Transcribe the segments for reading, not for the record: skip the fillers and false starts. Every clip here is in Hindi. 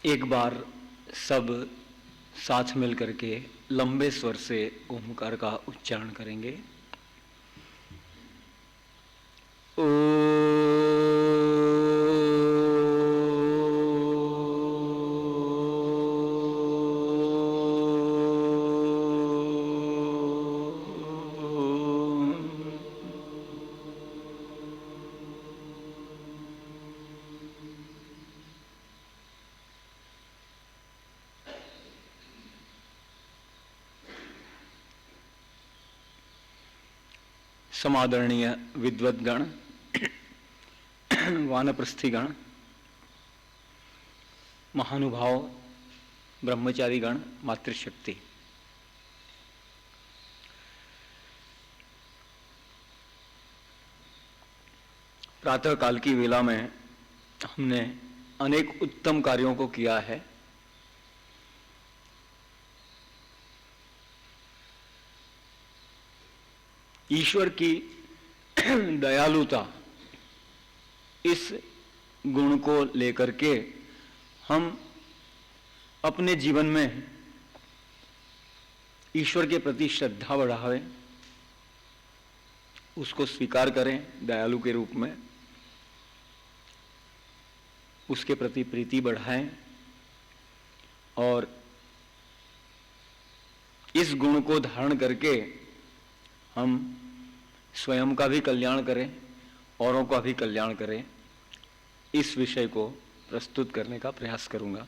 एक बार सब साथ मिल करके लंबे स्वर से ओमकार का उच्चारण करेंगे। समादरणीय विद्वद्गण, वानप्रस्थीगण, महानुभाव, ब्रह्मचारीगण, मातृशक्ति, प्रातः काल की वेला में हमने अनेक उत्तम कार्यों को किया है। ईश्वर की दयालुता, इस गुण को लेकर के हम अपने जीवन में ईश्वर के प्रति श्रद्धा बढ़ावें, उसको स्वीकार करें दयालु के रूप में, उसके प्रति प्रीति बढ़ाएं और इस गुण को धारण करके हम स्वयं का भी कल्याण करें, औरों का भी कल्याण करें। इस विषय को प्रस्तुत करने का प्रयास करूंगा।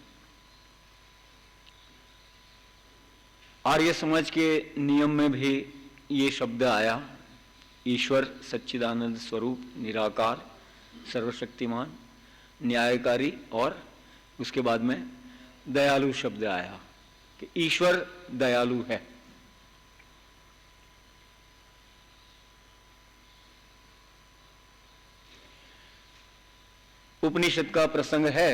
आर्य समाज के नियम में भी ये शब्द आया, ईश्वर सच्चिदानंद स्वरूप, निराकार, सर्वशक्तिमान, न्यायकारी, और उसके बाद में दयालु शब्द आया कि ईश्वर दयालु है। उपनिषद का प्रसंग है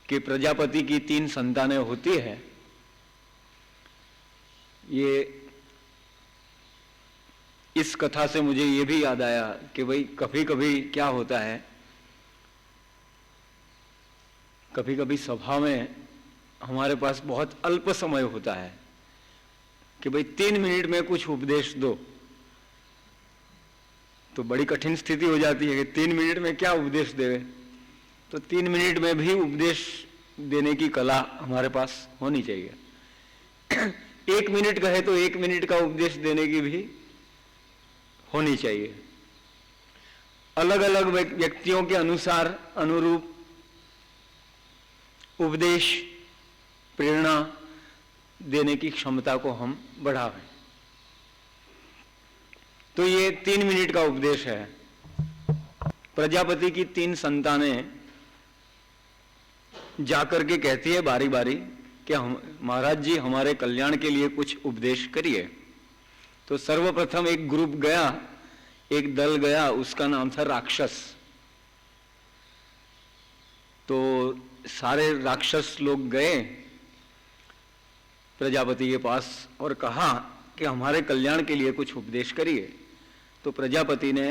कि प्रजापति की 3 संतानें होती है। ये इस कथा से मुझे ये भी याद आया कि भाई कभी कभी क्या होता है, कभी कभी सभा में हमारे पास बहुत अल्प समय होता है कि भाई 3 मिनट में कुछ उपदेश दो, तो बड़ी कठिन स्थिति हो जाती है कि 3 मिनट में क्या उपदेश देवे। तो 3 मिनट में भी उपदेश देने की कला हमारे पास होनी चाहिए। 1 मिनट कहे तो 1 मिनट का उपदेश देने की भी होनी चाहिए। अलग अलग व्यक्तियों के अनुसार अनुरूप उपदेश, प्रेरणा देने की क्षमता को हम बढ़ावें। तो ये 3 मिनट का उपदेश है। प्रजापति की 3 संतानें जाकर के कहती है बारी बारी कि हम महाराज जी हमारे कल्याण के लिए कुछ उपदेश करिए। तो सर्वप्रथम एक ग्रुप गया, एक दल गया, उसका नाम था राक्षस। तो सारे राक्षस लोग गए प्रजापति के पास और कहा कि हमारे कल्याण के लिए कुछ उपदेश करिए। तो प्रजापति ने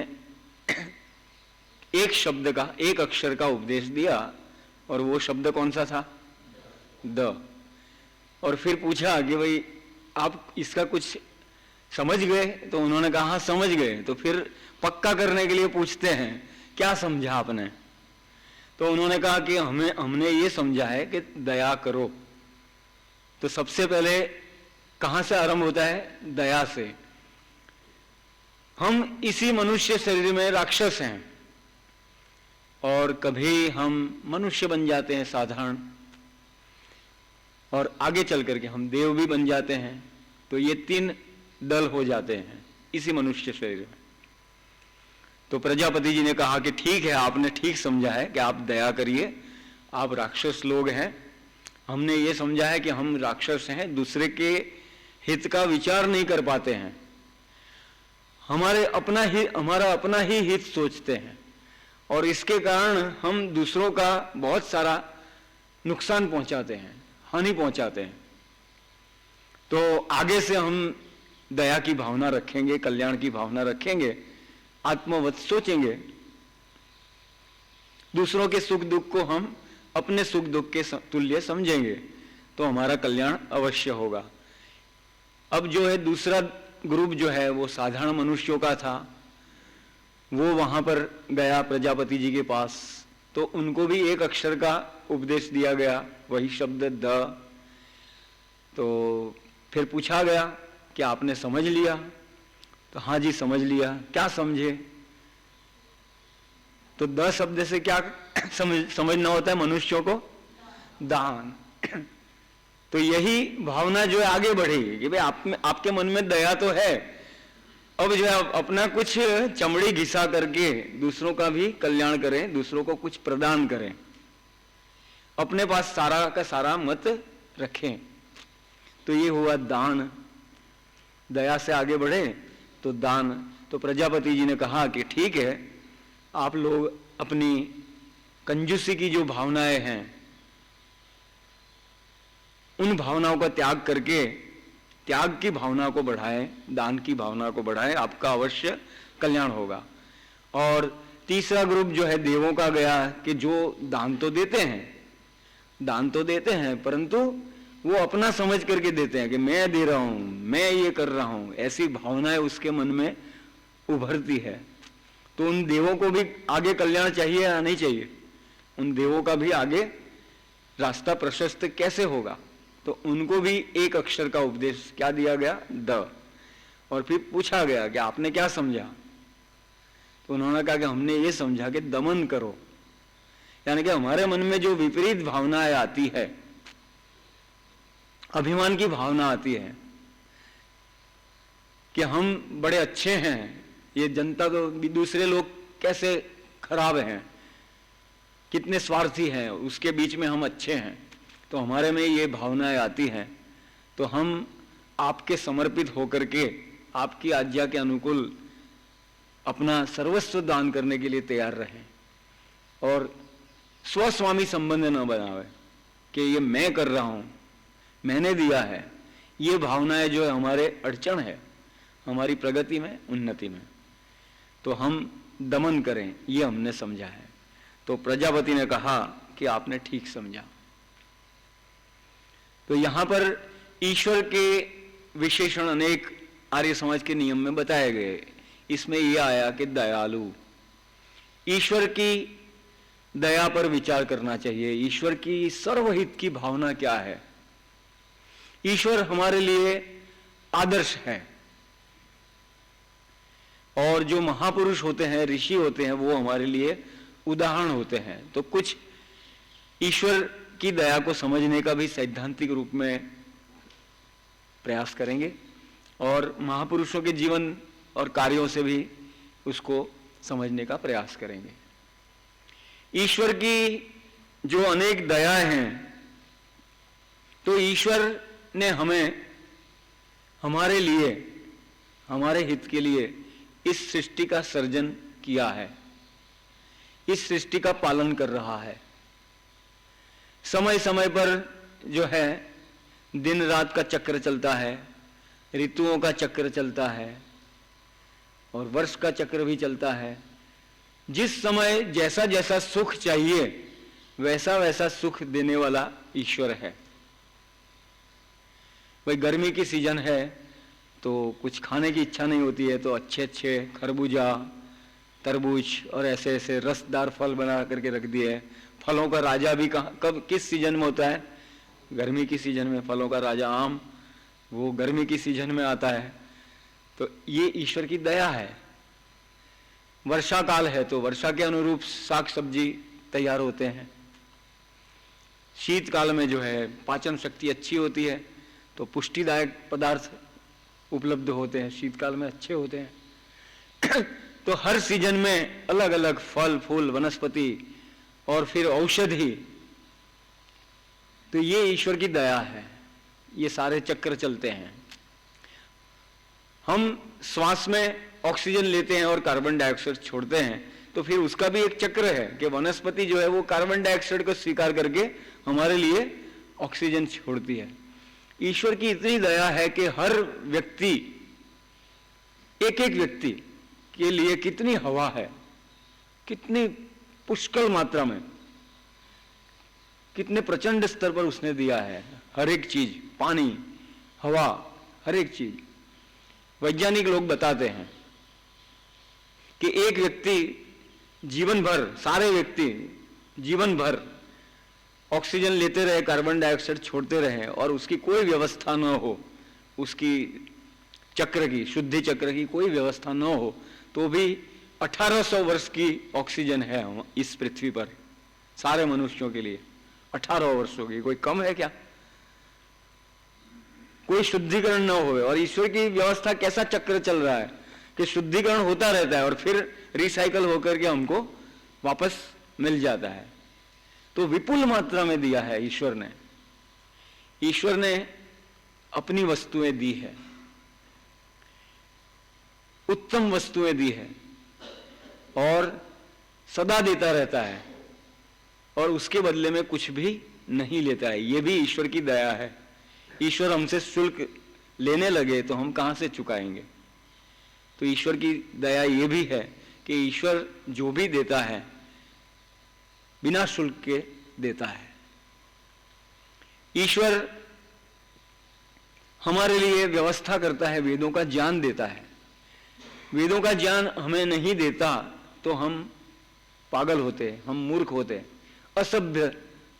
एक शब्द का, एक अक्षर का उपदेश दिया, और वो शब्द कौन सा था? द। और फिर पूछा कि भाई आप इसका कुछ समझ गए? तो उन्होंने कहा हाँ समझ गए। तो फिर पक्का करने के लिए पूछते हैं क्या समझा आपने? तो उन्होंने कहा कि हमने ये समझा है कि दया करो। तो सबसे पहले कहां से आरंभ होता है? दया से। हम इसी मनुष्य शरीर में राक्षस हैं और कभी हम मनुष्य बन जाते हैं साधारण, और आगे चल करके हम देव भी बन जाते हैं। तो ये 3 दल हो जाते हैं इसी मनुष्य शरीर में। तो प्रजापति जी ने कहा कि ठीक है, आपने ठीक समझा है कि आप दया करिए, आप राक्षस लोग हैं। हमने ये समझा है कि हम राक्षस हैं, दूसरे के हित का विचार नहीं कर पाते हैं, हमारा अपना ही हित सोचते हैं, और इसके कारण हम दूसरों का बहुत सारा नुकसान पहुंचाते हैं, हानि पहुंचाते हैं। तो आगे से हम दया की भावना रखेंगे, कल्याण की भावना रखेंगे, आत्मवत सोचेंगे, दूसरों के सुख दुख को हम अपने सुख दुख के तुल्य समझेंगे तो हमारा कल्याण अवश्य होगा। अब जो है दूसरा ग्रुप जो है वो साधारण मनुष्यों का था, वो वहां पर गया प्रजापति जी के पास, तो उनको भी एक अक्षर का उपदेश दिया गया, वही शब्द द। तो फिर पूछा गया कि आपने समझ लिया? तो हाँ जी समझ लिया। क्या समझे? तो द शब्द से क्या समझना होता है मनुष्यों को? दान। तो यही भावना जो है आगे बढ़ेगी कि भाई आपके मन में दया तो है, अब जो है अपना कुछ चमड़ी घिसा करके दूसरों का भी कल्याण करें, दूसरों को कुछ प्रदान करें, अपने पास सारा का सारा मत रखें। तो ये हुआ दान। दया से आगे बढ़े तो दान। तो प्रजापति जी ने कहा कि ठीक है, आप लोग अपनी कंजूसी की जो भावनाएं हैं उन भावनाओं का त्याग करके त्याग की भावना को बढ़ाएं, दान की भावना को बढ़ाएं, आपका अवश्य कल्याण होगा। और तीसरा ग्रुप जो है देवों का गया कि जो दान तो देते हैं परंतु वो अपना समझ करके देते हैं कि मैं दे रहा हूं, मैं ये कर रहा हूं, ऐसी भावनाएं उसके मन में उभरती है। तो उन देवों को भी आगे कल्याण चाहिए या नहीं चाहिए? उन देवों का भी आगे रास्ता प्रशस्त कैसे होगा? तो उनको भी एक अक्षर का उपदेश क्या दिया गया? द। और फिर पूछा गया कि आपने क्या समझा? तो उन्होंने कहा कि हमने ये समझा कि दमन करो, यानी कि हमारे मन में जो विपरीत भावनाएं आती है, अभिमान की भावना आती है कि हम बड़े अच्छे हैं, ये जनता तो दूसरे लोग कैसे खराब हैं, कितने स्वार्थी हैं, उसके बीच में हम अच्छे हैं, तो हमारे में ये भावनाएं आती हैं, तो हम आपके समर्पित होकर के आपकी आज्ञा के अनुकूल अपना सर्वस्व दान करने के लिए तैयार रहें और स्वस्वामी संबंध न बनावे कि ये मैं कर रहा हूं, मैंने दिया है। ये भावनाएं जो है हमारे अड़चन है हमारी प्रगति में, उन्नति में, तो हम दमन करें, ये हमने समझा है। तो प्रजापति ने कहा कि आपने ठीक समझा। तो यहां पर ईश्वर के विशेषण अनेक आर्य समाज के नियम में बताए गए। इसमें यह आया कि दयालु, ईश्वर की दया पर विचार करना चाहिए। ईश्वर की सर्वहित की भावना क्या है? ईश्वर हमारे लिए आदर्श है, और जो महापुरुष होते हैं, ऋषि होते हैं, वो हमारे लिए उदाहरण होते हैं। तो कुछ ईश्वर की दया को समझने का भी सैद्धांतिक रूप में प्रयास करेंगे और महापुरुषों के जीवन और कार्यों से भी उसको समझने का प्रयास करेंगे। ईश्वर की जो अनेक दयाएं हैं, तो ईश्वर ने हमें हमारे लिए, हमारे हित के लिए इस सृष्टि का सर्जन किया है, इस सृष्टि का पालन कर रहा है। समय समय पर जो है दिन रात का चक्र चलता है, ऋतुओं का चक्र चलता है और वर्ष का चक्र भी चलता है। जिस समय जैसा जैसा सुख चाहिए वैसा वैसा सुख देने वाला ईश्वर है। भाई गर्मी की सीजन है तो कुछ खाने की इच्छा नहीं होती है, तो अच्छे अच्छे खरबूजा, तरबूज और ऐसे ऐसे रसदार फल बना करके रख दिए। फलों का राजा भी कब किस सीजन में होता है? गर्मी की सीजन में। फलों का राजा आम, वो गर्मी की सीजन में आता है। तो ये ईश्वर की दया है। वर्षा काल है तो वर्षा के अनुरूप साग सब्जी तैयार होते हैं। शीत काल में जो है पाचन शक्ति अच्छी होती है तो पुष्टिदायक पदार्थ उपलब्ध होते हैं, शीतकाल में अच्छे होते हैं। तो हर सीजन में अलग अलग फल फूल वनस्पति और फिर औषधि, तो ये ईश्वर की दया है। ये सारे चक्र चलते हैं। हम श्वास में ऑक्सीजन लेते हैं और कार्बन डाइऑक्साइड छोड़ते हैं, तो फिर उसका भी एक चक्र है कि वनस्पति जो है वो कार्बन डाइऑक्साइड को स्वीकार करके हमारे लिए ऑक्सीजन छोड़ती है। ईश्वर की इतनी दया है कि हर व्यक्ति, एक एक व्यक्ति के लिए कितनी हवा है, कितनी पुष्कल मात्रा में, कितने प्रचंड स्तर पर उसने दिया है, हर एक चीज, पानी, हवा, हर एक चीज। वैज्ञानिक लोग बताते हैं कि एक व्यक्ति जीवन भर, सारे व्यक्ति जीवन भर ऑक्सीजन लेते रहे, कार्बन डाइऑक्साइड छोड़ते रहे और उसकी कोई व्यवस्था न हो, उसकी चक्र की, शुद्धि चक्र की कोई व्यवस्था न हो, तो भी 1800 वर्ष की ऑक्सीजन है इस पृथ्वी पर सारे मनुष्यों के लिए। 18 वर्षों की, कोई कम है क्या? कोई शुद्धिकरण न हो। और ईश्वर की व्यवस्था कैसा चक्र चल रहा है कि शुद्धिकरण होता रहता है और फिर रिसाइकल होकर के हमको वापस मिल जाता है। तो विपुल मात्रा में दिया है ईश्वर ने। ईश्वर ने अपनी वस्तुएं दी है, उत्तम वस्तुएं दी है और सदा देता रहता है और उसके बदले में कुछ भी नहीं लेता है। यह भी ईश्वर की दया है। ईश्वर हमसे शुल्क लेने लगे तो हम कहां से चुकाएंगे? तो ईश्वर की दया यह भी है कि ईश्वर जो भी देता है बिना शुल्क के देता है। ईश्वर हमारे लिए व्यवस्था करता है, वेदों का ज्ञान देता है। वेदों का ज्ञान हमें नहीं देता तो हम पागल होते, हम मूर्ख होते, असभ्य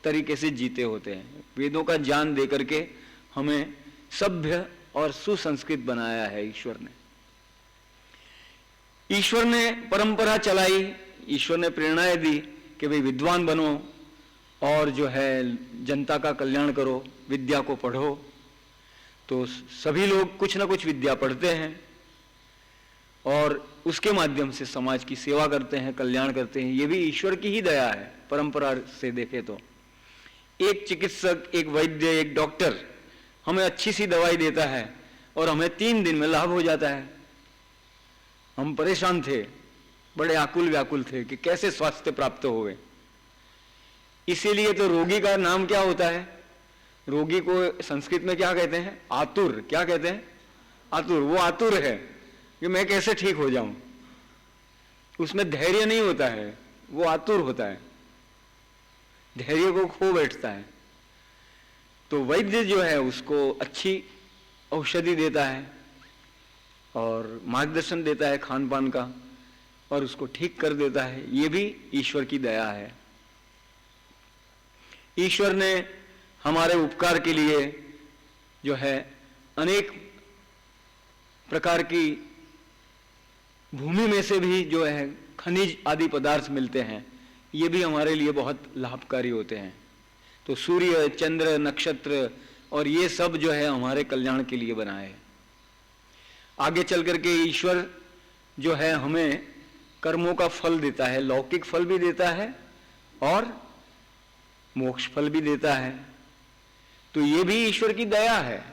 तरीके से जीते होते हैं। वेदों का ज्ञान देकर के हमें सभ्य और सुसंस्कृत बनाया है ईश्वर ने। ईश्वर ने परंपरा चलाई, ईश्वर ने प्रेरणाएं दी कि भाई विद्वान बनो और जो है जनता का कल्याण करो, विद्या को पढ़ो। तो सभी लोग कुछ ना कुछ विद्या पढ़ते हैं और उसके माध्यम से समाज की सेवा करते हैं, कल्याण करते हैं। ये भी ईश्वर की ही दया है परंपरा से देखे तो। एक चिकित्सक, एक वैद्य, एक डॉक्टर हमें अच्छी सी दवाई देता है और हमें 3 दिन में लाभ हो जाता है। हम परेशान थे, बड़े आकुल व्याकुल थे कि कैसे स्वास्थ्य प्राप्त होवे। इसीलिए तो रोगी का नाम क्या होता है? रोगी को संस्कृत में क्या कहते हैं? आतुर। क्या कहते हैं? आतुर। वो आतुर है कि मैं कैसे ठीक हो जाऊं। उसमें धैर्य नहीं होता है, वो आतुर होता है, धैर्य को खो बैठता है। तो वैद्य जो है उसको अच्छी औषधि देता है और मार्गदर्शन देता है खान पान का और उसको ठीक कर देता है। ये भी ईश्वर की दया है। ईश्वर ने हमारे उपकार के लिए जो है अनेक प्रकार की भूमि में से भी जो है खनिज आदि पदार्थ मिलते हैं, ये भी हमारे लिए बहुत लाभकारी होते हैं। तो सूर्य, चंद्र, नक्षत्र और ये सब जो है हमारे कल्याण के लिए बनाए हैं। आगे चल करके ईश्वर जो है हमें कर्मों का फल देता है, लौकिक फल भी देता है और मोक्ष फल भी देता है। तो ये भी ईश्वर की दया है।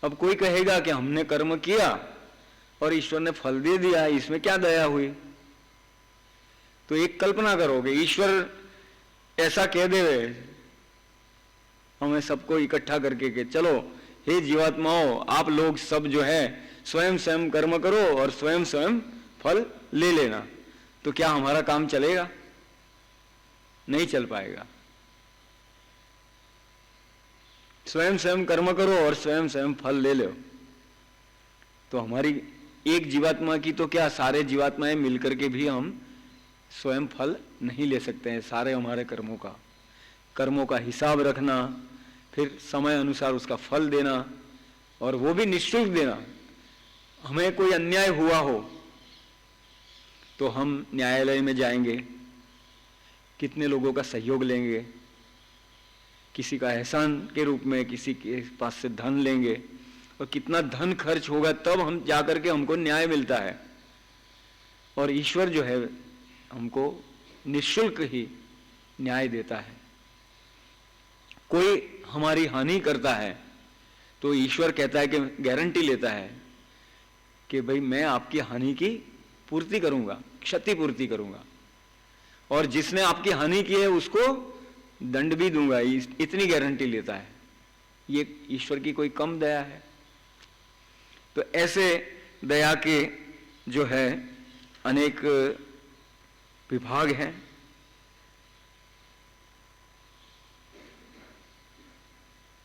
अब कोई कहेगा कि हमने कर्म किया और ईश्वर ने फल दे दिया, इसमें क्या दया हुई? तो एक कल्पना करोगे, ईश्वर ऐसा कह देवे हमें सबको इकट्ठा करके कि चलो हे जीवात्माओं, आप लोग सब जो है स्वयं स्वयं कर्म करो और स्वयं स्वयं फल ले लेना, तो क्या हमारा काम चलेगा? नहीं चल पाएगा। स्वयं स्वयं कर्म करो और स्वयं स्वयं फल ले लो। तो हमारी एक जीवात्मा की तो क्या, सारे जीवात्माएं मिलकर के भी हम स्वयं फल नहीं ले सकते हैं। सारे हमारे कर्मों का हिसाब रखना, फिर समय अनुसार उसका फल देना और वो भी निःशुल्क देना। हमें कोई अन्याय हुआ हो तो हम न्यायालय में जाएंगे, कितने लोगों का सहयोग लेंगे, किसी का एहसान के रूप में किसी के पास से धन लेंगे और कितना धन खर्च होगा तब हम जाकर के हमको न्याय मिलता है। और ईश्वर जो है हमको निःशुल्क ही न्याय देता है। कोई हमारी हानि करता है तो ईश्वर कहता है कि गारंटी लेता है कि भाई मैं आपकी हानि की पूर्ति करूंगा, क्षति पूर्ति करूंगा, और जिसने आपकी हानि की है उसको दंड भी दूंगा, इतनी गारंटी लेता है। ये ईश्वर की कोई कम दया है? तो ऐसे दया के जो है अनेक विभाग हैं।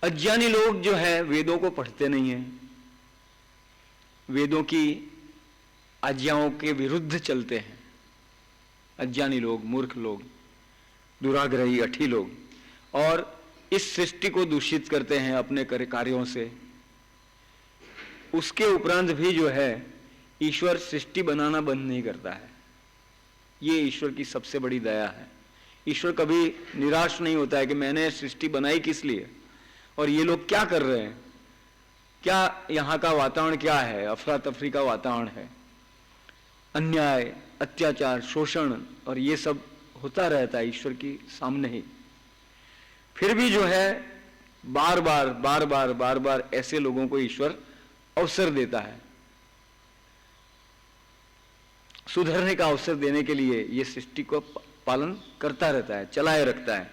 अज्ञानी लोग जो है वेदों को पढ़ते नहीं हैं, वेदों की आज्ञाओं के विरुद्ध चलते हैं। अज्ञानी लोग, मूर्ख लोग, दुराग्रही, अठी लोग, और इस सृष्टि को दूषित करते हैं अपने कार्यों से। उसके उपरांत भी जो है ईश्वर सृष्टि बनाना बंद नहीं करता है। ये ईश्वर की सबसे बड़ी दया है। ईश्वर कभी निराश नहीं होता है कि मैंने सृष्टि बनाई किस लिए और ये लोग क्या कर रहे हैं, क्या यहाँ का वातावरण क्या है, अफरा तफरी का वातावरण है, अन्याय, अत्याचार, शोषण, और ये सब होता रहता है ईश्वर की सामने ही। फिर भी जो है बार बार ऐसे लोगों को ईश्वर अवसर देता है, सुधरने का अवसर देने के लिए ये सृष्टि को पालन करता रहता है, चलाए रखता है।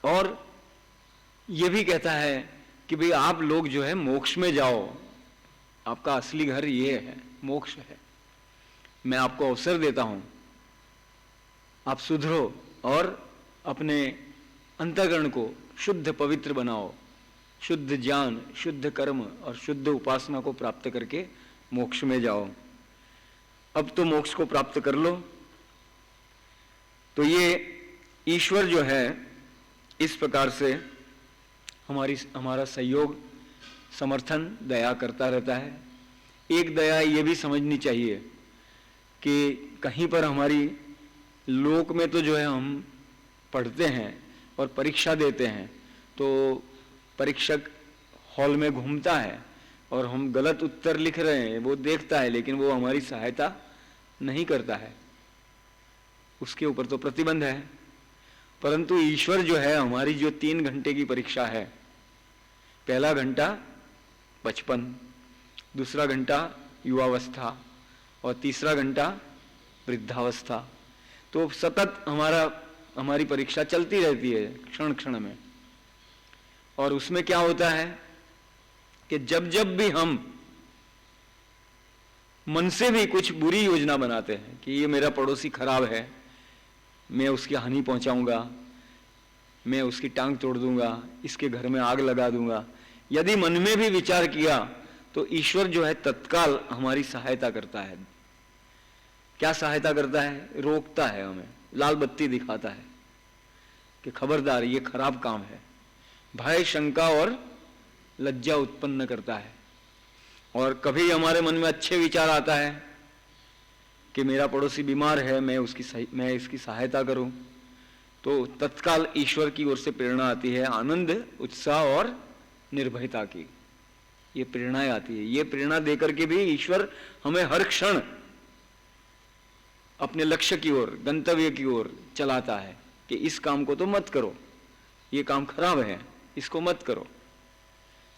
और ये भी कहता है कि भाई आप लोग जो है मोक्ष में जाओ, आपका असली घर ये है, मोक्ष है, मैं आपको अवसर देता हूं, आप सुधरो और अपने अंतःकरण को शुद्ध पवित्र बनाओ, शुद्ध ज्ञान, शुद्ध कर्म और शुद्ध उपासना को प्राप्त करके मोक्ष में जाओ। अब तो मोक्ष को प्राप्त कर लो। तो ये ईश्वर जो है इस प्रकार से हमारा सहयोग, समर्थन, दया करता रहता है। एक दया ये भी समझनी चाहिए कि कहीं पर हमारी लोक में तो जो है हम पढ़ते हैं और परीक्षा देते हैं, तो परीक्षक हॉल में घूमता है और हम गलत उत्तर लिख रहे हैं वो देखता है, लेकिन वो हमारी सहायता नहीं करता है, उसके ऊपर तो प्रतिबंध है। परंतु ईश्वर जो है हमारी जो 3 घंटे की परीक्षा है, पहला घंटा बचपन, दूसरा घंटा युवावस्था और तीसरा घंटा वृद्धावस्था, तो सतत हमारी परीक्षा चलती रहती है क्षण क्षण में। और उसमें क्या होता है कि जब जब भी हम मन से भी कुछ बुरी योजना बनाते हैं कि ये मेरा पड़ोसी खराब है, मैं उसकी हानि पहुंचाऊंगा, मैं उसकी टांग तोड़ दूंगा, इसके घर में आग लगा दूंगा, यदि मन में भी विचार किया तो ईश्वर जो है तत्काल हमारी सहायता करता है। क्या सहायता करता है? रोकता है, हमें लाल बत्ती दिखाता है कि खबरदार ये खराब काम है। भय, शंका और लज्जा उत्पन्न करता है। और कभी हमारे मन में अच्छे विचार आता है कि मेरा पड़ोसी बीमार है, मैं इसकी सहायता करूं, तो तत्काल ईश्वर की ओर से प्रेरणा आती है, आनंद, उत्साह और निर्भयता की ये प्रेरणाएं आती है। ये प्रेरणा देकर के भी ईश्वर हमें हर क्षण अपने लक्ष्य की ओर, गंतव्य की ओर चलाता है कि इस काम को तो मत करो, ये काम खराब है, इसको मत करो।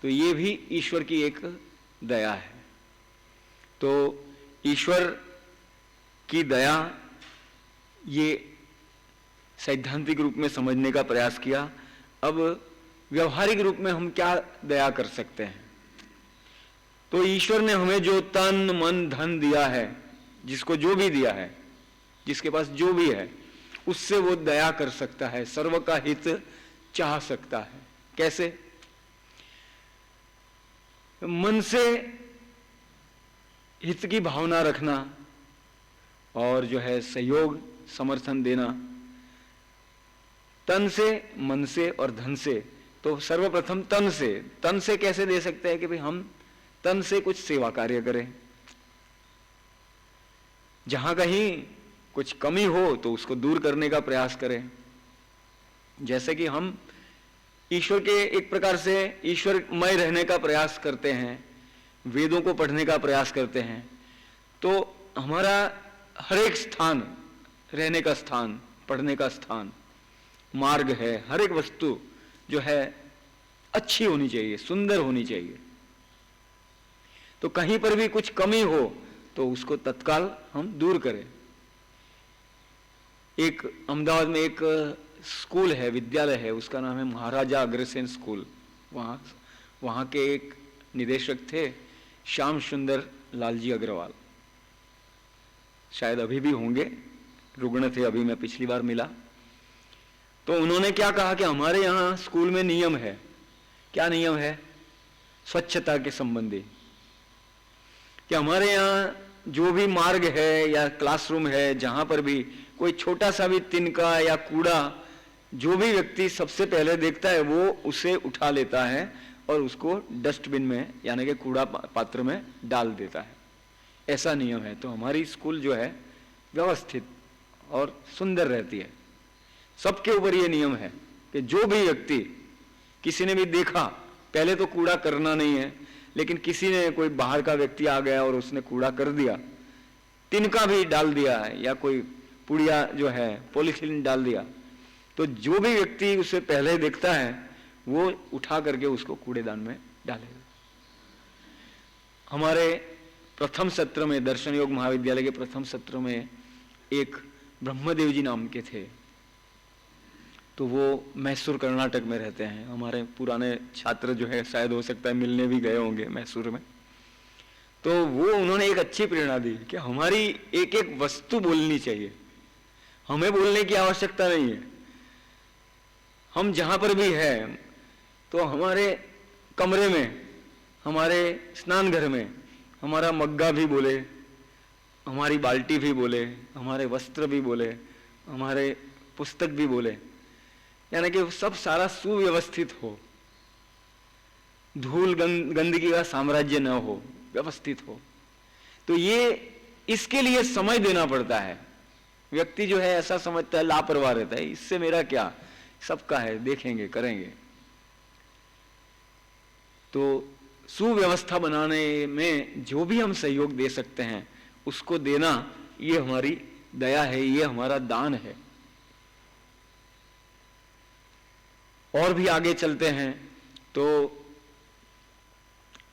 तो ये भी ईश्वर की एक दया है। तो ईश्वर की दया ये सैद्धांतिक रूप में समझने का प्रयास किया। अब व्यवहारिक रूप में हम क्या दया कर सकते हैं? तो ईश्वर ने हमें जो तन, मन, धन दिया है, जिसको जो भी दिया है, जिसके पास जो भी है, उससे वो दया कर सकता है, सर्व का हित चाह सकता है। कैसे? मन से हित की भावना रखना और जो है सहयोग, समर्थन देना, तन से, मन से और धन से। तो सर्वप्रथम तन से कैसे दे सकते हैं कि भाई हम तन से कुछ सेवा कार्य करें, जहां कहीं कुछ कमी हो तो उसको दूर करने का प्रयास करें। जैसे कि हम ईश्वर के एक प्रकार से ईश्वरमय रहने का प्रयास करते हैं, वेदों को पढ़ने का प्रयास करते हैं, तो हमारा हर एक स्थान, रहने का स्थान, पढ़ने का स्थान, मार्ग है, हर एक वस्तु जो है अच्छी होनी चाहिए, सुंदर होनी चाहिए। तो कहीं पर भी कुछ कमी हो तो उसको तत्काल हम दूर करें। एक अहमदाबाद में एक स्कूल है, विद्यालय है, उसका नाम है महाराजा अग्रसेन स्कूल। वहाँ के एक निदेशक थे श्याम सुंदर लालजी अग्रवाल, शायद अभी भी होंगे, रुग्ण थे, अभी मैं पिछली बार मिला। तो उन्होंने क्या कहा कि हमारे यहाँ स्कूल में नियम है। क्या नियम है? स्वच्छता के संबंधी, कि हमारे यहाँ जो भी मार्ग है या क्लासरूम है, जहां पर भी कोई छोटा सा भी तिनका या कूड़ा जो भी व्यक्ति सबसे पहले देखता है वो उसे उठा लेता है और उसको डस्टबिन में यानी कि कूड़ा पात्र में डाल देता है। ऐसा नियम है। तो हमारी स्कूल जो है व्यवस्थित और सुंदर रहती है। सबके ऊपर ये नियम है कि जो भी व्यक्ति, किसी ने भी देखा, पहले तो कूड़ा करना नहीं है, लेकिन किसी ने, कोई बाहर का व्यक्ति आ गया और उसने कूड़ा कर दिया, तिनका भी डाल दिया है या कोई पुड़िया जो है पॉलीथीन डाल दिया, तो जो भी व्यक्ति उसे पहले देखता है वो उठा करके उसको कूड़ेदान में डालेगा। हमारे प्रथम सत्र में, दर्शन योग महाविद्यालय के प्रथम सत्र में एक ब्रह्मदेव जी नाम के थे। तो वो मैसूर कर्नाटक में रहते हैं। हमारे पुराने छात्र जो है शायद हो सकता है मिलने भी गए होंगे मैसूर में। तो वो, उन्होंने एक अच्छी प्रेरणा दी कि हमारी एक एक वस्तु बोलनी चाहिए, हमें बोलने की आवश्यकता नहीं है। हम जहां पर भी है तो हमारे कमरे में, हमारे स्नान घर में हमारा मग्गा भी बोले, हमारी बाल्टी भी बोले, हमारे वस्त्र भी बोले, हमारे पुस्तक भी बोले, यानी कि सब सारा सुव्यवस्थित हो, धूल गंदगी का साम्राज्य न हो, व्यवस्थित हो। तो ये, इसके लिए समय देना पड़ता है। व्यक्ति जो है ऐसा समझता है, लापरवाह रहता है, इससे मेरा क्या, सबका है, देखेंगे करेंगे। तो सुव्यवस्था बनाने में जो भी हम सहयोग दे सकते हैं उसको देना, ये हमारी दया है, ये हमारा दान है। और भी आगे चलते हैं तो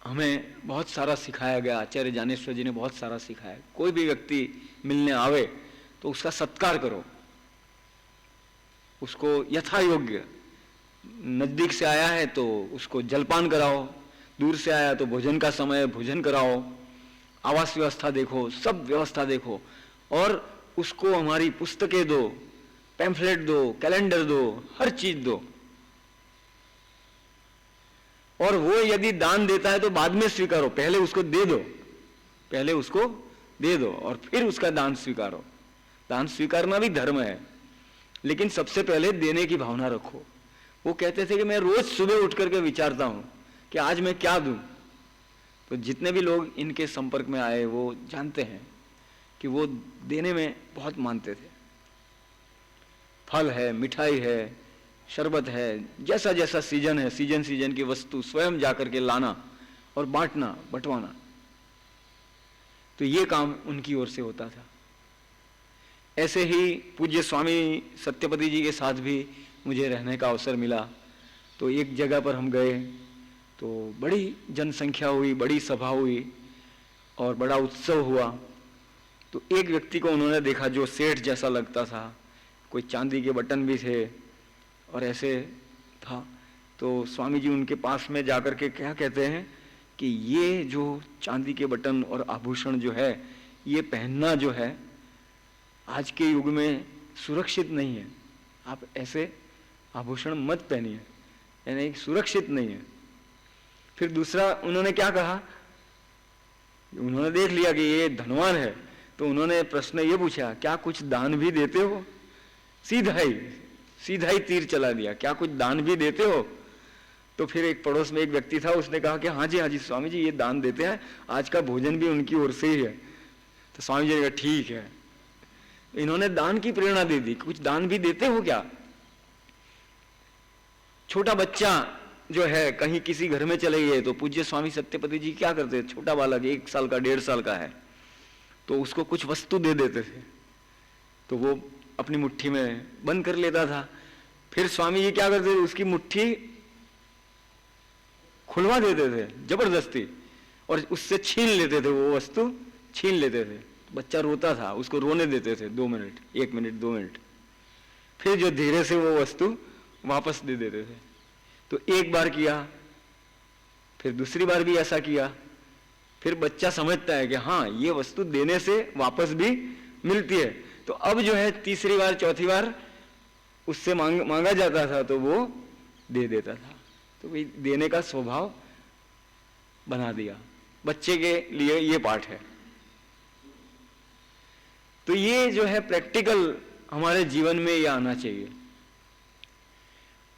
हमें बहुत सारा सिखाया गया। आचार्य ज्ञानेश्वर जी ने बहुत सारा सिखाया। कोई भी व्यक्ति मिलने आवे तो उसका सत्कार करो, उसको यथा योग्य, नजदीक से आया है तो उसको जलपान कराओ, दूर से आया तो भोजन का समय भोजन कराओ, आवास व्यवस्था देखो, सब व्यवस्था देखो, और उसको हमारी पुस्तकें दो, पैम्फलेट दो, कैलेंडर दो, हर चीज दो। और वो यदि दान देता है तो बाद में स्वीकारो, पहले उसको दे दो, पहले उसको दे दो और फिर उसका दान स्वीकारो। दान स्वीकारना भी धर्म है, लेकिन सबसे पहले देने की भावना रखो। वो कहते थे कि मैं रोज सुबह उठ करके विचारता हूं कि आज मैं क्या दूं। तो जितने भी लोग इनके संपर्क में आए वो जानते हैं कि वो देने में बहुत मानते थे। फल है, मिठाई है, शरबत है, जैसा जैसा सीजन है, सीजन सीजन की वस्तु स्वयं जाकर के लाना और बांटना, बंटवाना, तो ये काम उनकी ओर से होता था। ऐसे ही पूज्य स्वामी सत्यपति जी के साथ भी मुझे रहने का अवसर मिला। तो एक जगह पर हम गए तो बड़ी जनसंख्या हुई, बड़ी सभा हुई और बड़ा उत्सव हुआ। तो एक व्यक्ति को उन्होंने देखा जो सेठ जैसा लगता था, कोई चांदी के बटन भी थे और ऐसे था। तो स्वामी जी उनके पास में जाकर के क्या कहते हैं कि ये जो चांदी के बटन और आभूषण जो है, ये पहनना जो है आज के युग में सुरक्षित नहीं है। आप ऐसे आभूषण मत पहनिए, यानी सुरक्षित नहीं है। फिर दूसरा उन्होंने क्या कहा, उन्होंने देख लिया कि ये धनवान है तो उन्होंने प्रश्न ये पूछा, क्या कुछ दान भी देते हो? सीधा ही तीर चला दिया, क्या कुछ दान भी देते हो? तो फिर एक पड़ोस में एक व्यक्ति था, उसने कहा कि हाँ जी स्वामी जी, ये दान देते हैं, आज का भोजन भी उनकी ओर से ही है। तो स्वामी जी ने कहा ठीक है। इन्होंने दान की प्रेरणा दे दी, कुछ दान भी देते हो क्या? छोटा बच्चा जो है कहीं किसी घर में चले गए तो पूज्य स्वामी सत्यपति जी क्या करते, छोटा बालक 1 साल का 1.5 साल का है तो उसको कुछ वस्तु दे देते थे, तो वो अपनी मुट्ठी में बंद कर लेता था। फिर स्वामी जी क्या करते थे, उसकी मुट्ठी खुलवा देते थे जबरदस्ती और उससे छीन लेते थे, वो वस्तु छीन लेते थे। बच्चा रोता था, उसको रोने देते थे 2 मिनट, 1 मिनट, 2 मिनट, फिर जो धीरे से वो वस्तु वापस दे देते थे। तो एक बार किया, फिर दूसरी बार भी ऐसा किया, फिर बच्चा समझता है कि हाँ ये वस्तु देने से वापस भी मिलती है। तो अब जो है तीसरी बार, चौथी बार उससे मांगा जाता था तो वो दे देता था। तो भाई देने का स्वभाव बना दिया। बच्चे के लिए ये पाठ है। तो ये जो है प्रैक्टिकल हमारे जीवन में ये आना चाहिए।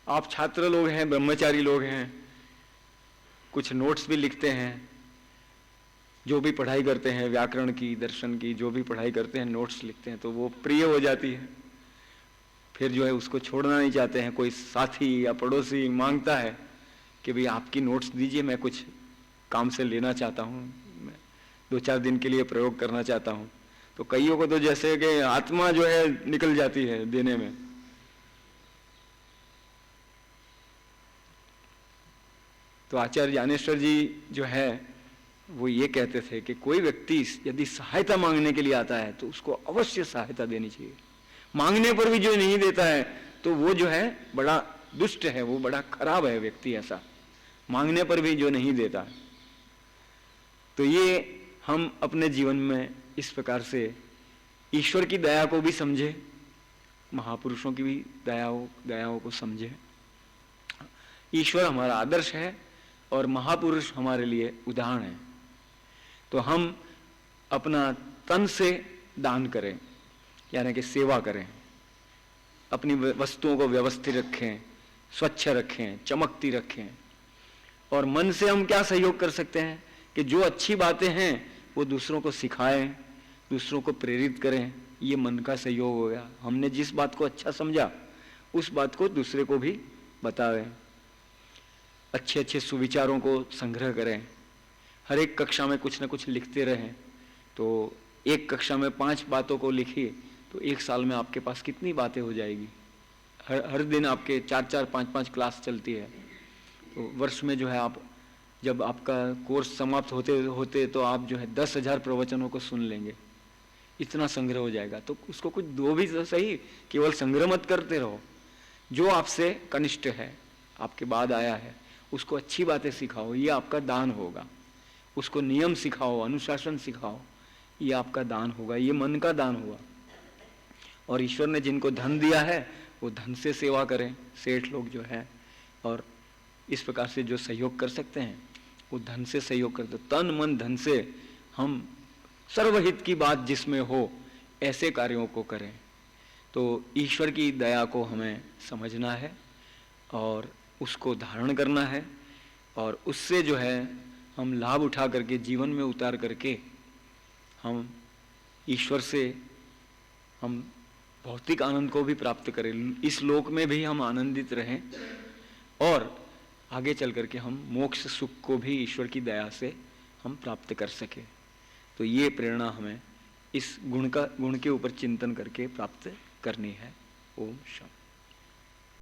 आप छात्र लोग हैं, ब्रह्मचारी लोग हैं, कुछ नोट्स भी लिखते हैं, जो भी पढ़ाई करते हैं, व्याकरण की, दर्शन की, जो भी पढ़ाई करते हैं, नोट्स लिखते हैं, तो वो प्रिय हो जाती है। फिर जो है उसको छोड़ना नहीं चाहते हैं। कोई साथी या पड़ोसी मांगता है कि भाई आपकी नोट्स दीजिए, मैं कुछ काम से लेना चाहता हूँ, मैं 2-4 दिन के लिए प्रयोग करना चाहता हूँ। तो कईयों को तो जैसे कि आत्मा जो है निकल जाती है देने में। तो आचार्य ज्ञानेश्वर जी जो है वो ये कहते थे कि कोई व्यक्ति यदि सहायता मांगने के लिए आता है तो उसको अवश्य सहायता देनी चाहिए। मांगने पर भी जो नहीं देता है तो वो जो है बड़ा दुष्ट है, वो बड़ा खराब है व्यक्ति ऐसा, मांगने पर भी जो नहीं देता। तो ये हम अपने जीवन में इस प्रकार से ईश्वर की दया को भी समझे, महापुरुषों की भी दयाओं को समझे। ईश्वर हमारा आदर्श है और महापुरुष हमारे लिए उदाहरण है। तो हम अपना तन से दान करें, यानी कि सेवा करें, अपनी वस्तुओं को व्यवस्थित रखें, स्वच्छ रखें, चमकती रखें। और मन से हम क्या सहयोग कर सकते हैं कि जो अच्छी बातें हैं वो दूसरों को सिखाएं, दूसरों को प्रेरित करें। ये मन का सहयोग हो गया। हमने जिस बात को अच्छा समझा उस बात को दूसरे को भी बतावें। अच्छे अच्छे सुविचारों को संग्रह करें। हर एक कक्षा में कुछ न कुछ लिखते रहें। तो एक कक्षा में 5 बातों को लिखिए तो 1 साल में आपके पास कितनी बातें हो जाएगी। हर दिन आपके 4-4, 5-5 क्लास चलती है। तो वर्ष में जो है आप जब आपका कोर्स समाप्त होते होते तो आप जो है 10,000 प्रवचनों को सुन लेंगे। इतना संग्रह हो जाएगा। तो उसको कुछ दो भी तो सही, केवल संग्रह मत करते रहो। जो आपसे कनिष्ठ है, आपके बाद आया है, उसको अच्छी बातें सिखाओ, ये आपका दान होगा। उसको नियम सिखाओ, अनुशासन सिखाओ, ये आपका दान होगा, ये मन का दान हुआ। और ईश्वर ने जिनको धन दिया है वो धन से सेवा करें, सेठ लोग जो है। और इस प्रकार से जो सहयोग कर सकते हैं वो धन से सहयोग करते। तन मन धन से हम सर्वहित की बात जिसमें हो ऐसे कार्यों को करें। तो ईश्वर की दया को हमें समझना है और उसको धारण करना है और उससे जो है हम लाभ उठा करके जीवन में उतार करके हम ईश्वर से हम भौतिक आनंद को भी प्राप्त करें, इस लोक में भी हम आनंदित रहें और आगे चल करके हम मोक्ष सुख को भी ईश्वर की दया से हम प्राप्त कर सके। तो ये प्रेरणा हमें इस गुण के ऊपर चिंतन करके प्राप्त करनी है। ओम शांति।